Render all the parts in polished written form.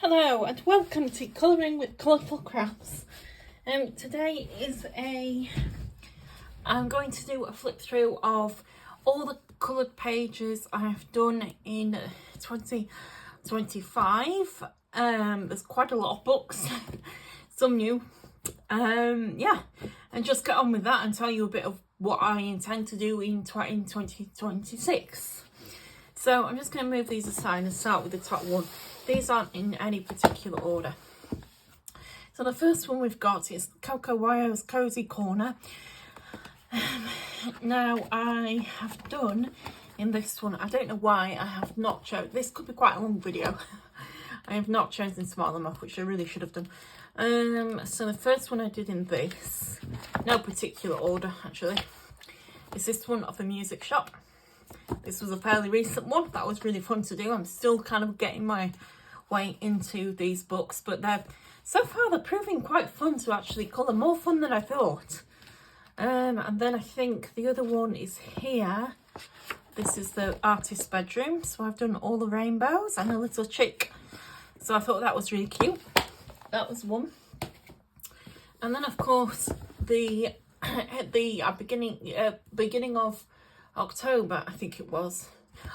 Hello and welcome to Colouring with Colourful Crafts. Today is I'm going to do a flip through of all the coloured pages I have done in 2025. There's quite a lot of books, some new. Yeah, and just get on with that and tell you a bit of what I intend to do in 2026. So I'm just going to move these aside and start with the top one. These aren't in any particular order. So the first one we've got is Coco Who's Cozy Corner. Now I have done in this one, I don't know why I have not chosen, this could be quite a long video. I have not chosen small enough, which I really should have done. So the first one I did in this, no particular order actually, is this one of a music shop. This was a fairly recent one. That was really fun to do. I'm still kind of getting my way into these books, but so far they're proving quite fun to actually colour, more fun than I thought. And then I think the other one is here. This is the artist's bedroom. So I've done all the rainbows and a little chick. So I thought that was really cute. That was one. And then of course the beginning of October, I think it was.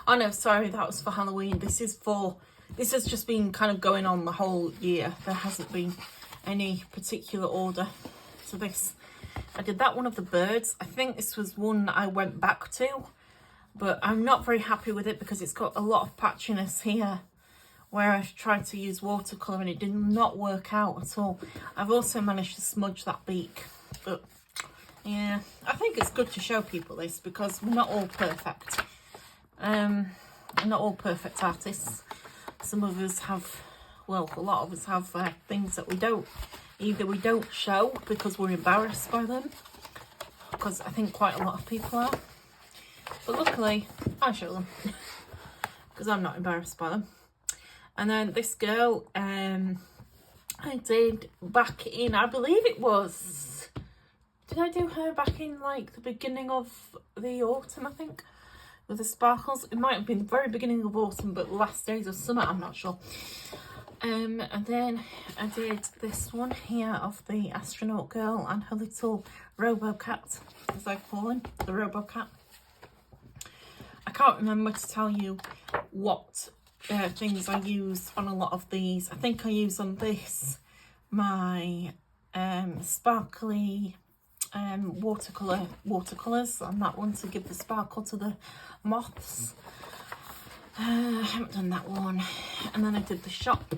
Oh no, sorry, that was for Halloween. This has just been kind of going on the whole year. There hasn't been any particular order to this. I did that one of the birds. I think this was one that I went back to, but I'm not very happy with it because it's got a lot of patchiness here where I've tried to use watercolour and it did not work out at all. I've also managed to smudge that beak, but yeah, I think it's good to show people this because we're not all perfect. We're not all perfect artists. Some of us have, well, a lot of us have things that we don't show because we're embarrassed by them, because I think quite a lot of people are. But luckily, I show them because I'm not embarrassed by them. And then this girl, I did back in, I believe it was, did I do her back in like the beginning of the autumn, I think? With the sparkles. It might have been the very beginning of autumn, but last days of summer, I'm not sure. And then I did this one here of the astronaut girl and her little robo-cat, as I call him, the robo-cat. I can't remember to tell you what things I use on a lot of these. I think I use on this my sparkly watercolours on that one to give the sparkle to the moths. I haven't done that one. And then I did the shop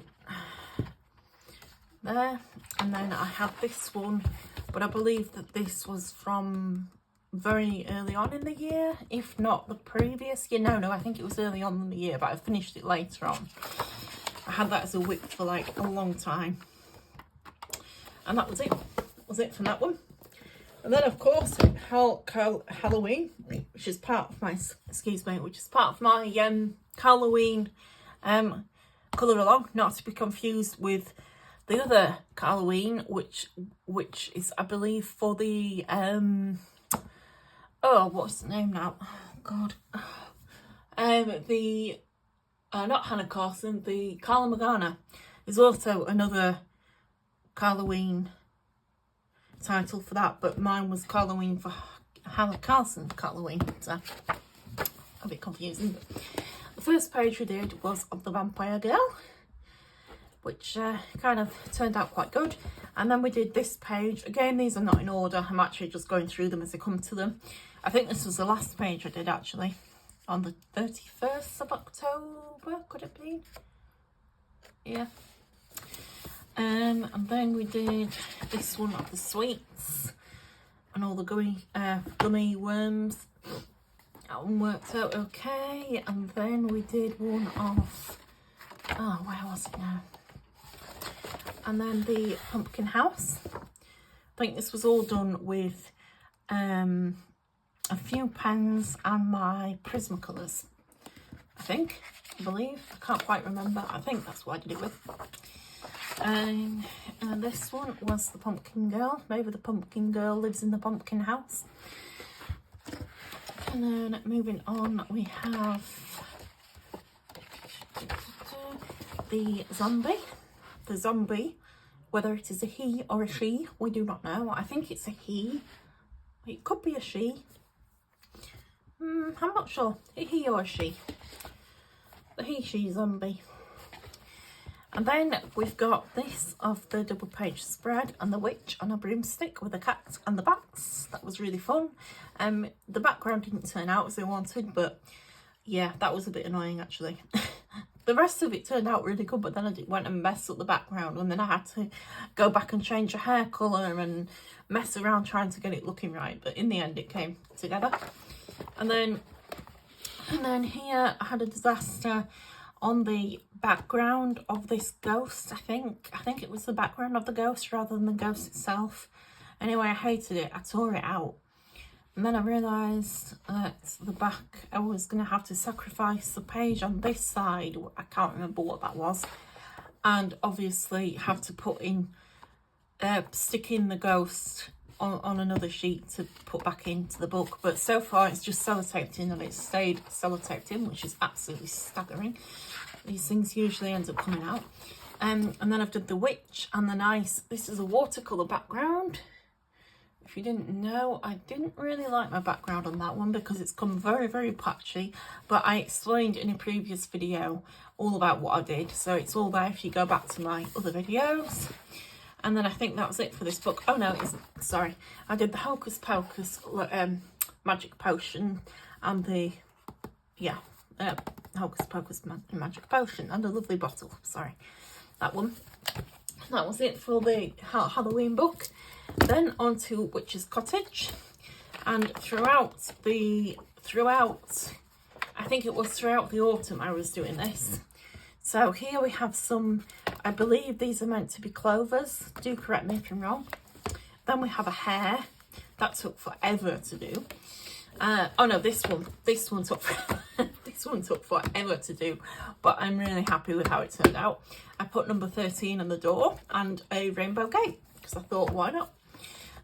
there, and then I have this one, but I believe that this was from very early on in the year, if not the previous year. No, I think it was early on in the year, but I finished it later on. I had that as a wick for like a long time, and that was it. From that one. And then of course Halloween, which is part of my Halloween colour along, not to be confused with the other Halloween, which is, I believe, for the oh, what's the name now? Oh God, the not Hanna Karlzon, the Carla Morgana is also another Halloween title for that, but mine was Halloween for Hanna Karlzon Halloween, so a bit confusing. The first page we did was of the vampire girl, which kind of turned out quite good. And then we did this page. Again, these are not in order. I'm actually just going through them as I come to them. I think this was the last page I did actually, on the 31st of October, could it be? Yeah. And then we did this one of the sweets and all the gummy worms. That one worked out okay. And then we did one of, oh, where was it now? And then the pumpkin house. I think this was all done with a few pens and my Prismacolors. I believe. I can't quite remember. I think that's what I did it with. And this one was the pumpkin girl. Maybe the pumpkin girl lives in the pumpkin house. And then moving on, we have the zombie. the zombie. Whether it is a he or a she, we do not know. I think it's a he. It could be a she. I'm not sure. A he or a she. The he-she zombie. And then we've got this of the double page spread and the witch on a broomstick with the cat and the bats. That was really fun. The background didn't turn out as I wanted, but yeah, that was a bit annoying actually. The rest of it turned out really good, but then I went and messed up the background, and then I had to go back and change the hair colour and mess around trying to get it looking right. But in the end, it came together. And then here I had a disaster on the background of this ghost. I think it was the background of the ghost rather than the ghost itself. Anyway, I hated it. I tore it out. And then I realised that the back, I was going to have to sacrifice the page on this side. I can't remember what that was. And obviously have to put in, stick in the ghost on another sheet to put back into the book. But so far it's just sellotaped in, and it's stayed sellotaped in, which is absolutely staggering. These things usually end up coming out. And then I've done the witch and the nice, this is a watercolour background. If you didn't know, I didn't really like my background on that one because it's come very, very patchy. But I explained in a previous video all about what I did. So it's all there if you go back to my other videos. And then I think that was it for this book. Oh, no, it isn't. Sorry. I did the Hocus Pocus magic potion and the, yeah, Hocus Pocus magic potion and a lovely bottle. Sorry, that one. That was it for the Halloween book. Then on to Witch's Cottage, and throughout I think it was throughout the autumn I was doing this. So here we have some, I believe these are meant to be clovers, do correct me if I'm wrong. Then we have a hare, that took forever to do. Oh no, this one took this one took forever to do, but I'm really happy with how it turned out. I put number 13 on the door and a rainbow gate because I thought, why not?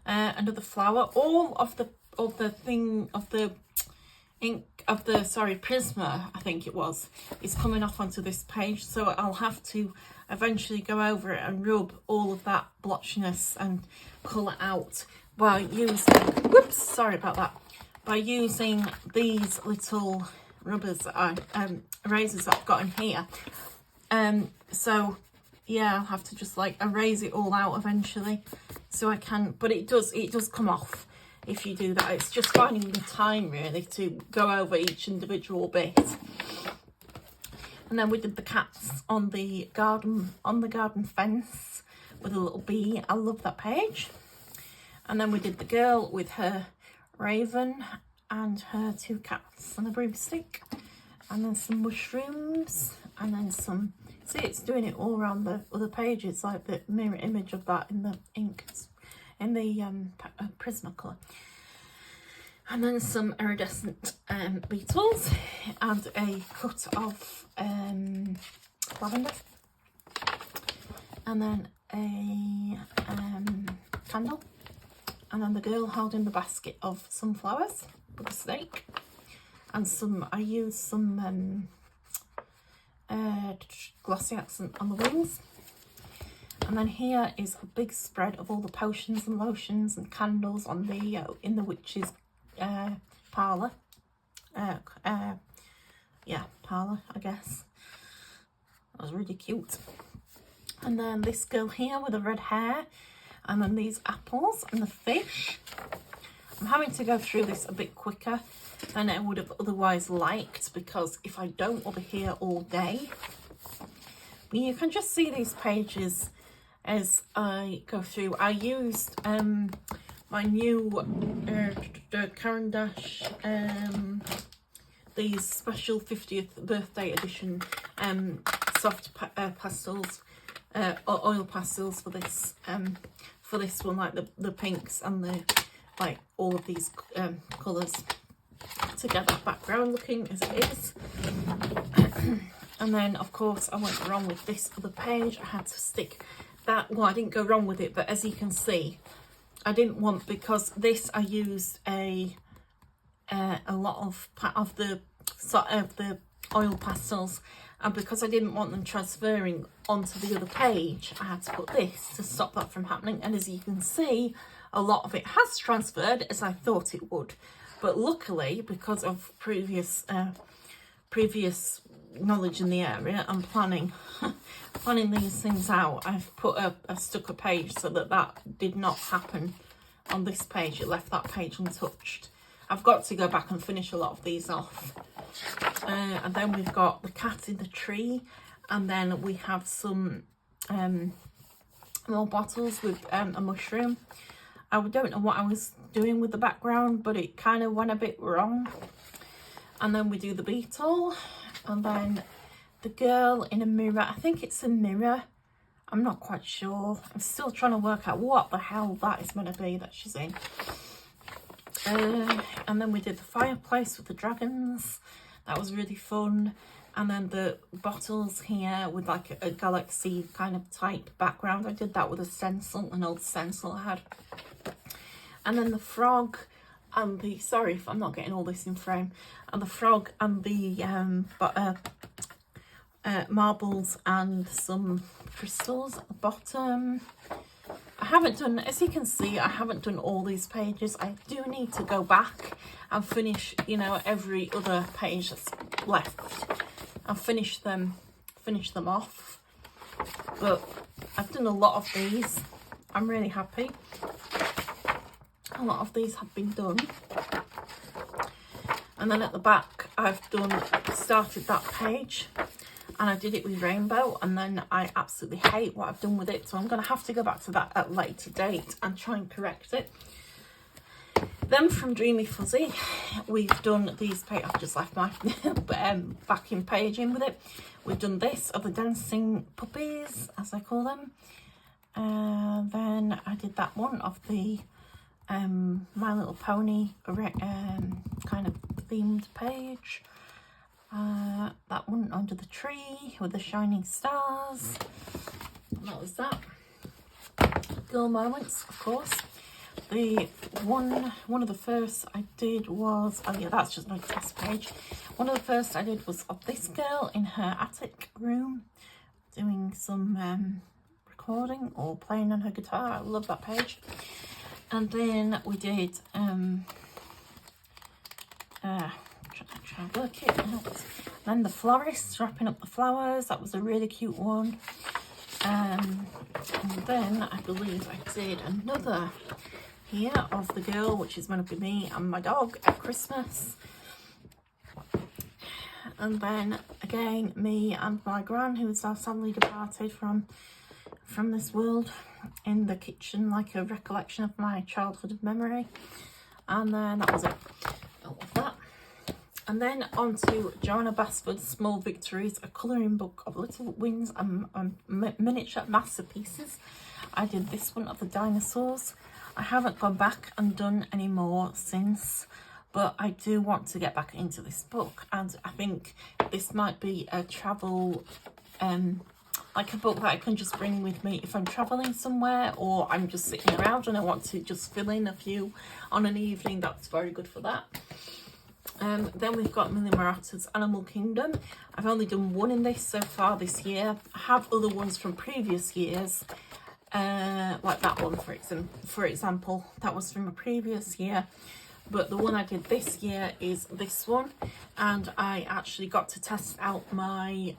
Another flower. All of the Prisma, I think it was, is coming off onto this page, so I'll have to eventually go over it and rub all of that blotchiness and colour out by using, whoops, sorry about that, by using these little rubbers that erasers that I've got in here. So yeah, I'll have to just like erase it all out eventually, so I can, but it does come off if you do that. It's just finding the time really to go over each individual bit. And then we did the cats on the garden fence with a little bee. I love that page. And then we did the girl with her raven and her 2 cats and a broomstick, and then some mushrooms, and then some, see, it's doing it all around the other pages, like the mirror image of that in the ink, in the Prismacolor. And then some iridescent beetles and a cut of lavender, and then a candle, and then the girl holding the basket of sunflowers with a snake, and some, I used some glossy accent on the wings. And then here is a big spread of all the potions and lotions and candles on the in the witch's parlour. Yeah, parlour, I guess. That was really cute. And then this girl here with the red hair, and then these apples and the fish. I'm having to go through this a bit quicker than I would have otherwise liked, because if I don't, I'll be here all day. But you can just see these pages as I go through. I used my new Caran d'Ache, these special 50th birthday edition soft pastels, or oil pastels for this one, like the pinks and the, like, all of these colours together, background looking as it is. And then of course I went wrong with this other page. I had to stick that, well, I didn't go wrong with it, but as you can see, I didn't want, because this I used a lot of the oil pastels, and because I didn't want them transferring onto the other page, I had to put this to stop that from happening. And as you can see, a lot of it has transferred as I thought it would, but luckily, because of previous knowledge in the area and planning these things out, I've put stuck a page so that did not happen on this page. It left that page untouched. I've got to go back and finish a lot of these off. And then we've got the cat in the tree, and then we have some more bottles with a mushroom. I don't know what I was doing with the background, but it kind of went a bit wrong. And then we do the beetle, and then the girl in a mirror. I think it's a mirror. I'm not quite sure. I'm still trying to work out what the hell that is going to be that she's in. And then we did the fireplace with the dragons. That was really fun. And then the bottles here with like a galaxy kind of type background. I did that with a stencil, an old stencil I had. And then the frog and the, sorry if I'm not getting all this in frame, and the frog and the marbles and some crystals at the bottom. I haven't done, as you can see, I haven't done all these pages. I do need to go back and finish, you know, every other page that's left and finish them off. But I've done a lot of these. I'm really happy. A lot of these have been done. And then at the back, I've started that page, and I did it with rainbow, and then I absolutely hate what I've done with it, so I'm going to have to go back to that at a later date and try and correct it. Then from Dreamy Fuzzy, we've done these pages. I've just left my backing page in with it. We've done this of the dancing puppies, as I call them. Then I did that one of the My Little Pony kind of themed page. That one under the tree with the shining stars. And that was that. Girl moments, of course. The one of the first I did was, oh yeah, that's just my test page. One of the first I did was of this girl in her attic room doing some recording or playing on her guitar. I love that page. And then we did try to work it out. Then the florist wrapping up the flowers. That was a really cute one. And then I believe I did another here of the girl, which is going to be me and my dog at Christmas. And then again, me and my gran, who is sadly departed from this world, in the kitchen, like a recollection of my childhood memory. And then that was it. I love that. And then on to Joanna Basford's Small Victories, a colouring book of little wins and miniature masterpieces. I did this one of the dinosaurs. I haven't gone back and done any more since, but I do want to get back into this book, and I think this might be a travel like a book that I can just bring with me if I'm travelling somewhere, or I'm just sitting around and I want to just fill in a few on an evening. That's very good for that. Then we've got Millie Marotta's Animal Kingdom. I've only done one in this so far this year. I have other ones from previous years, like that one for example. That was from a previous year, but the one I did this year is this one, and I actually got to test out my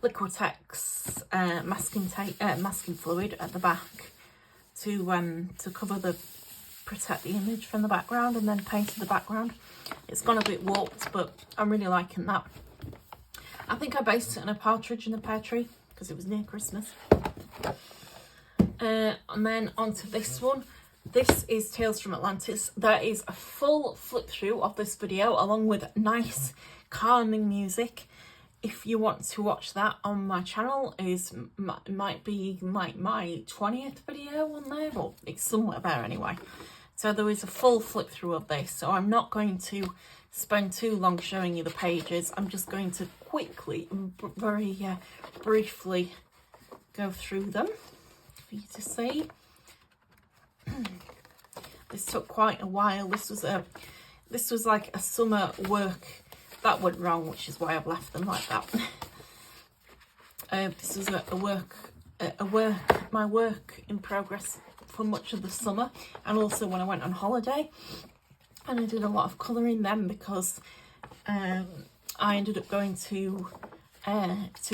Liquitex masking fluid at the back to cover protect the image from the background, and then painted the background. It's gone a bit warped, but I'm really liking that. I think I based it on a partridge in a pear tree because it was near Christmas. And then onto this one. This is Tales from Atlantis. There is a full flip through of this video along with nice calming music. If you want to watch that on my channel, might be my 20th video on there, or it's somewhere there anyway. So there is a full flip through of this, so I'm not going to spend too long showing you the pages. I'm just going to quickly, very briefly go through them for you to see. This took quite a while. This was like a summer work that went wrong, which is why I've left them like that. This was my work in progress for much of the summer, and also when I went on holiday, and I did a lot of colouring then because I ended up going to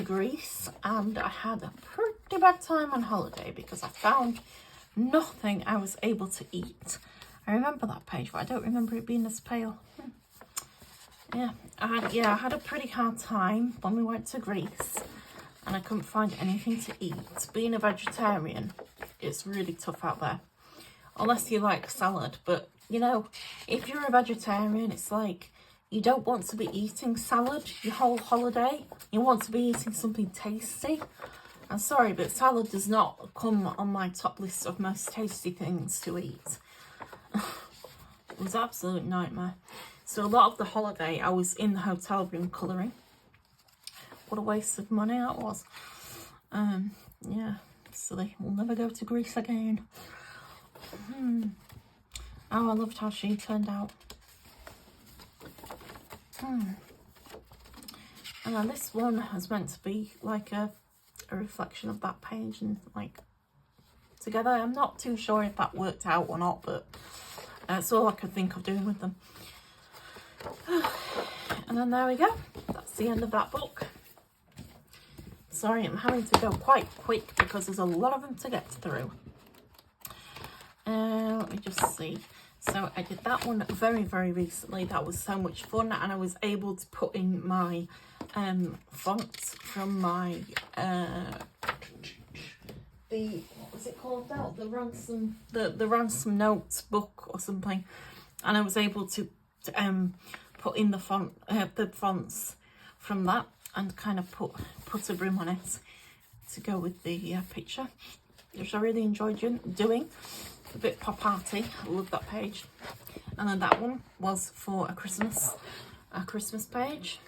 Greece, and I had a pretty bad time on holiday because I found nothing I was able to eat. I remember that page, but I don't remember it being this pale. Yeah, I had a pretty hard time when we went to Greece, and I couldn't find anything to eat. Being a vegetarian, it's really tough out there, unless you like salad. But you know, if you're a vegetarian, it's like you don't want to be eating salad your whole holiday. You want to be eating something tasty. I'm sorry, but salad does not come on my top list of most tasty things to eat. It was an absolute nightmare. So a lot of the holiday I was in the hotel room colouring. What a waste of money that was. Yeah, silly. We'll never go to Greece again. Oh, I loved how she turned out. And then this one is meant to be like a reflection of that page and like together. I'm not too sure if that worked out or not, but that's all I could think of doing with them. And then there we go. That's the end of that book. Sorry, I'm having to go quite quick because there's a lot of them to get through. Let me just see. So I did that one very, very recently. That was so much fun, and I was able to put in my fonts from my what was it called now? The ransom notes book or something, and I was able to put in the fonts from that, and kind of put a brim on it to go with the picture, which I really enjoyed doing. A bit pop arty. I love that page. And then that one was for a Christmas page,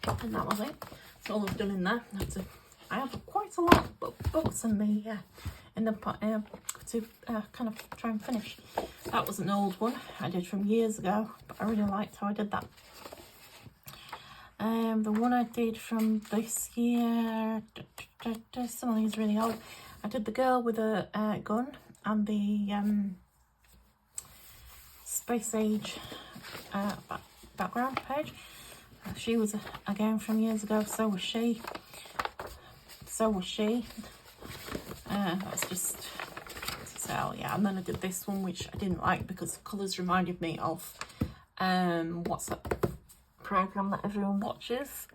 and that was it. That's all I've done in there. I have quite a lot of books in the to kind of try and finish. That was an old one I did from years ago, but I really liked how I did that. The one I did from this year, some of these really old. I did the girl with a gun and the space age background page. She was again from years ago. So was she. That's just so yeah. And then I did this one, which I didn't like because the colours reminded me of what's that program that everyone watches?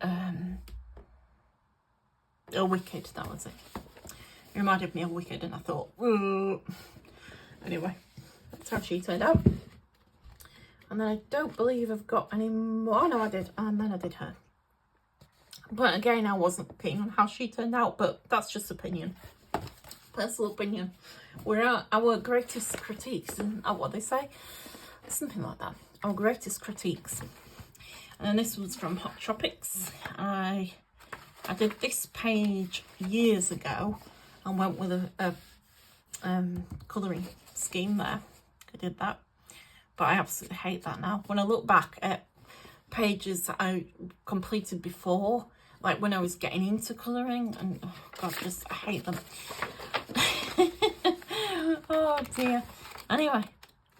Wicked. That was it. It reminded me of Wicked, and I thought, whoa. Anyway, that's how she turned out. And then I don't believe I've got any more. Oh no, I did. And then I did her. But again, I wasn't keen on how she turned out, but that's just opinion. Personal opinion. We're at our greatest critiques, isn't that what they say? Something like that. Our greatest critiques. And then this was from Hot Tropics. I did this page years ago and went with a colouring scheme there. I did that. But I absolutely hate that now. When I look back at pages that I completed before, like when I was getting into colouring, and oh God, I hate them. Oh dear. Anyway,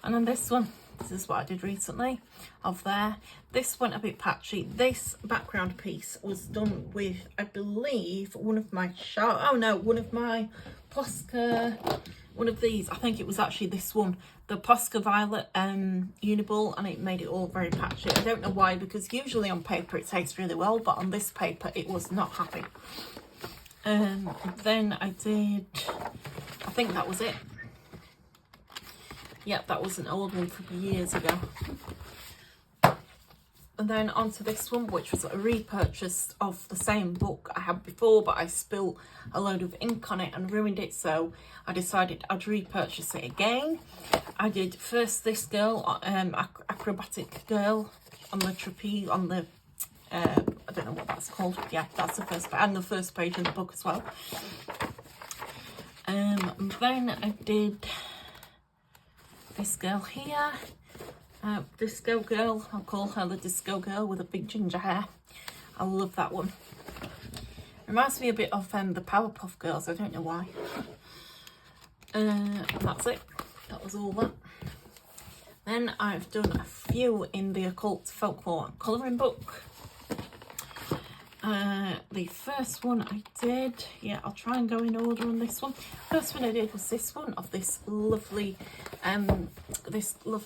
and then this one. This is what I did recently of there. This went a bit patchy. This background piece was done with, I believe, one of my Posca, one of these. I think it was actually this one, the Posca Violet Uniball, and it made it all very patchy. I don't know why, because usually on paper it takes really well, but on this paper it was not happy. Then I did, I think that was it. Yep, that was an old one from years ago. And then onto this one, which was a repurchase of the same book I had before, but I spilled a load of ink on it and ruined it, so I decided I'd repurchase it again. I did first this girl, acrobatic girl, on the trapeze, on the, I don't know what that's called. Yeah, that's the first page, and the first page of the book as well. And then I did this girl here, Disco Girl. I'll call her the Disco Girl with a big ginger hair. I love that one. Reminds me a bit of the Powerpuff Girls. I don't know why. And that's it. That was all that. Then I've done a few in the Occult Folklore colouring book. The first one I did, yeah, I'll try and go in order on this one. First one I did was this one of this lovely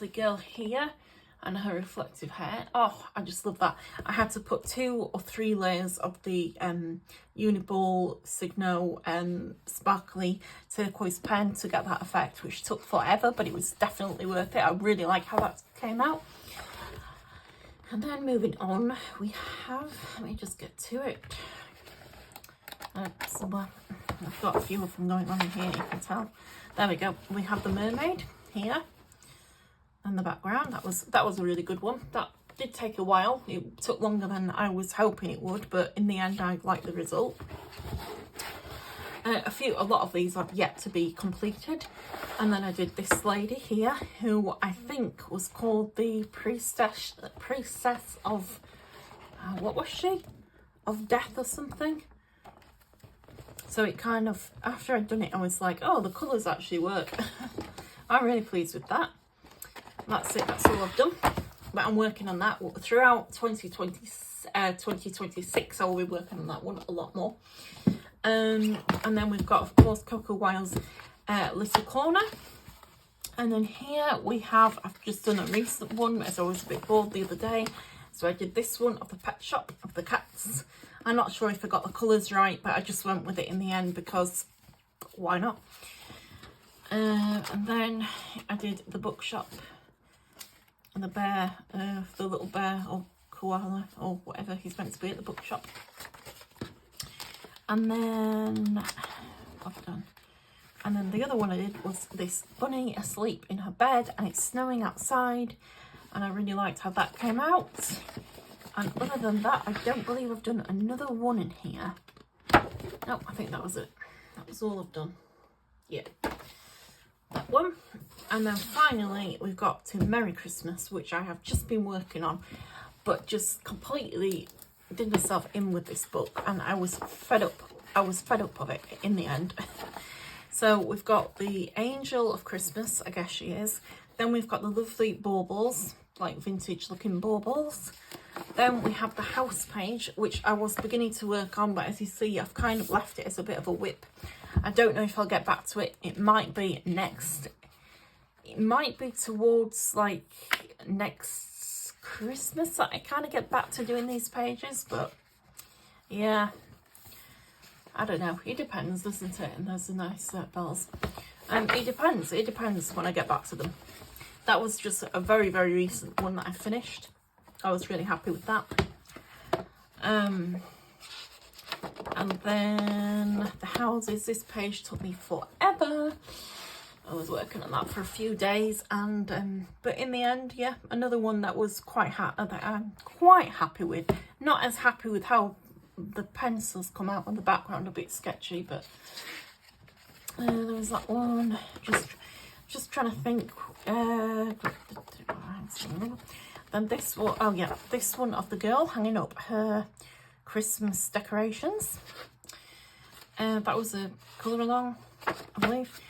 girl here and her reflective hair. Oh, I just love that. I had to put 2 or 3 layers of the Uniball Signo sparkly turquoise pen to get that effect, which took forever, but it was definitely worth it. I really like how that came out. And then moving on, we have, let me just get to it. Somewhere. I've got a few of them going on in here, you can tell. There we go. We have the mermaid here in the background. That was a really good one. That did take a while. It took longer than I was hoping it would, but in the end, I liked the result. A lot of these have yet to be completed. And then I did this lady here, who I think was called the priestess of, what was she? Of death or something. So it kind of, after I'd done it, I was like, oh, the colours actually work. I'm really pleased with that. That's it, that's all I've done. But I'm working on that throughout 2026. I will be working on that one a lot more. And then we've got, of course, Coco Who's Little Corner. And then here we have, I've just done a recent one as I was a bit bored the other day. So I did this one of the pet shop of the cats. I'm not sure if I got the colours right, but I just went with it in the end because why not? And then I did the bookshop and the bear, the little bear or koala or whatever he's meant to be at the bookshop. And then, what have I done? And then the other one I did was this bunny asleep in her bed and it's snowing outside. And I really liked how that came out. And other than that, I don't believe I've done another one in here. No, I think that was it. That was all I've done. Yeah. That one. And then finally, we've got to Merry Christmas, which I have just been working on. But just completely did myself in with this book. And I was fed up. I was fed up of it in the end. So we've got the Angel of Christmas, I guess she is. Then we've got the lovely baubles, like vintage looking baubles. Then we have the house page, which I was beginning to work on, but as you see, I've kind of left it as a bit of a whip. I don't know if I'll get back to it. It might be next. It might be towards like next Christmas that I kind of get back to doing these pages, but yeah. I don't know. It depends, doesn't it? And those are nice bells. It depends. It depends when I get back to them. That was just a very, very recent one that I finished. I was really happy with that. And then the houses. This page took me forever. I was working on that for a few days, and but in the end, yeah, another one that was that I'm quite happy with. Not as happy with how the pencils come out on the background, a bit sketchy, but there was that one. Just trying to think. Then this one, oh yeah, this one of the girl hanging up her Christmas decorations. That was a colour along, I believe.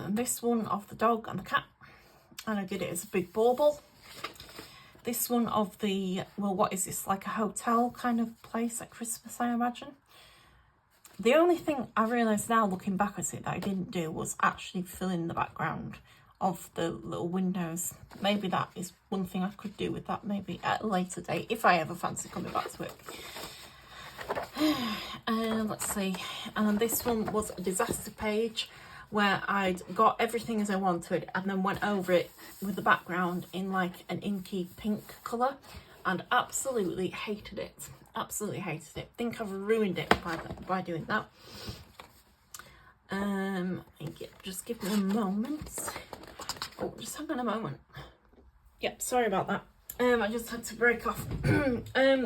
This one of the dog and the cat, and I did it as a big bauble. This one of the, well, what is this, like a hotel kind of place at Christmas, I imagine. The only thing I realised now, looking back at it, that I didn't do was actually fill in the background of the little windows. Maybe that is one thing I could do with that, maybe at a later date, if I ever fancy coming back to it. Let's see. And this one was a disaster page, where I'd got everything as I wanted and then went over it with the background in like an inky pink colour, and absolutely hated it. Absolutely hated it. Think I've ruined it by doing that. Just give me a moment. Oh, just hang on a moment. Yep, sorry about that. I just had to break off.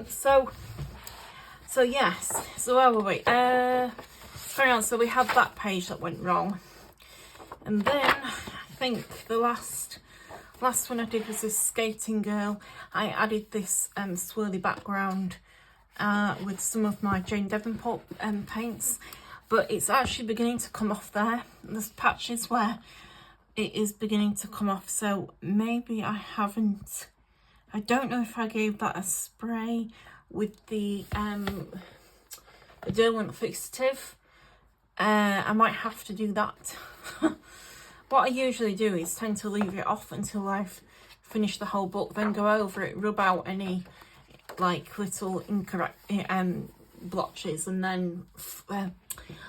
So yes. So where were we? Carry on. So we had that page that went wrong. And then I think the last last one I did was this skating girl. I added this swirly background with some of my Jane Davenport paints, but it's actually beginning to come off there. There's patches where it is beginning to come off, so maybe I haven't, I don't know if I gave that a spray with the diluent fixative. I might have to do that. What I usually do is tend to leave it off until I've finished the whole book, then go over it, rub out any like little incorrect blotches, and then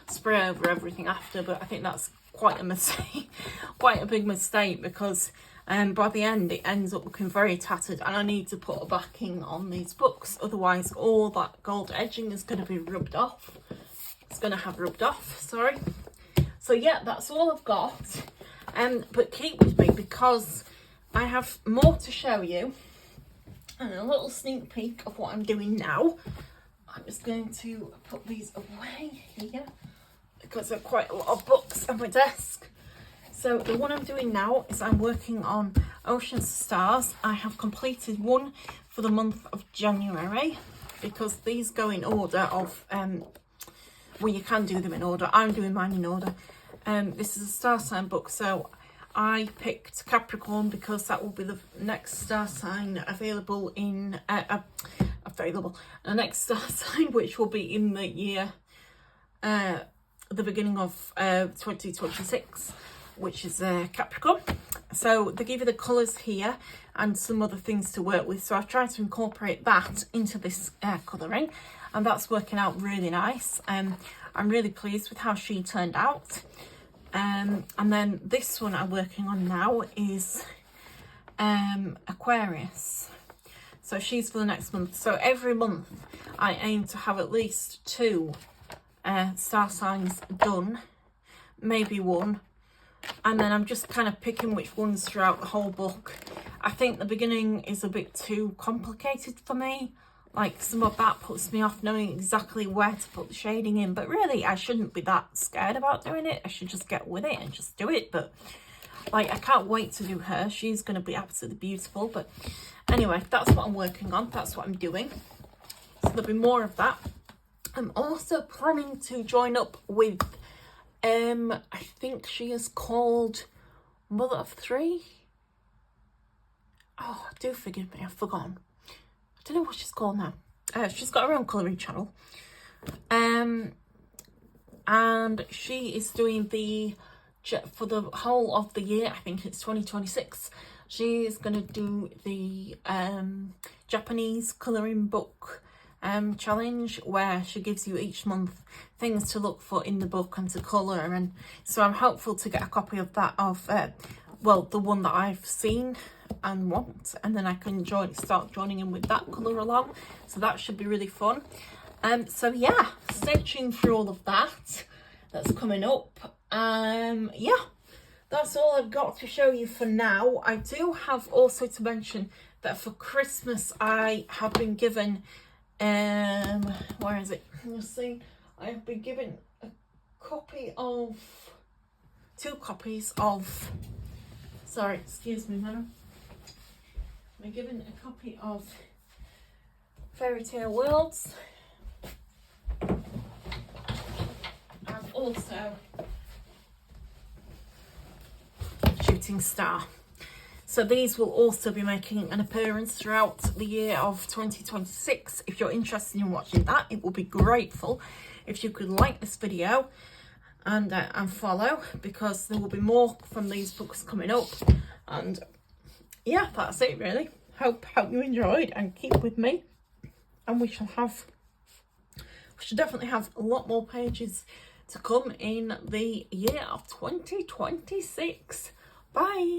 spray over everything after. But I think that's quite a mistake, quite a big mistake, because by the end it ends up looking very tattered, and I need to put a backing on these books, otherwise all that gold edging is going to be rubbed off. It's going to have rubbed off, sorry. So yeah, that's all I've got. But keep with me, because I have more to show you, and a little sneak peek of what I'm doing now. I'm just going to put these away here, because there are quite a lot of books on my desk. So the one I'm doing now is I'm working on Oceans of Stars. I have completed one for the month of January, because these go in order of, well, you can do them in order. I'm doing mine in order. This is a star sign book, so I picked Capricorn because that will be the next star sign available in the next star sign, which will be in the year the beginning of 2026, which is Capricorn. So they give you the colours here and some other things to work with, so I've tried to incorporate that into this colouring, and that's working out really nice. I'm really pleased with how she turned out. And then this one I'm working on now is Aquarius. So she's for the next month. So every month I aim to have at least 2 star signs done, maybe 1. And then I'm just kind of picking which ones throughout the whole book. I think the beginning is a bit too complicated for me. Like, some of that puts me off knowing exactly where to put the shading in. But really, I shouldn't be that scared about doing it. I should just get with it and just do it. But, like, I can't wait to do her. She's going to be absolutely beautiful. But anyway, that's what I'm working on. That's what I'm doing. So there'll be more of that. I'm also planning to join up with, I think she is called Mother of 3. Oh, do forgive me, I've forgotten. I don't know what she's called now. She's got her own colouring channel. And she is doing the, for the whole of the year, I think it's 2026, she's going to do the Japanese colouring book challenge, where she gives you each month things to look for in the book and to colour. And so I'm hopeful to get a copy of that, of well, the one that I've seen and want, and then I can start joining in with that colour along. So that should be really fun. So yeah, stay tuned for all of that that's coming up. Yeah, that's all I've got to show you for now. I do have also to mention that for Christmas I have been given where is it? You'll see, I've been given a copy of, 2 copies of, sorry, excuse me, madam. I've been given a copy of Fairy Tale Worlds, and also Shooting Star. So these will also be making an appearance throughout the year of 2026. If you're interested in watching that, it will be grateful if you could like this video and follow, because there will be more from these books coming up. And yeah, that's it really. Hope you enjoyed, and keep with me, and we should definitely have a lot more pages to come in the year of 2026. Bye.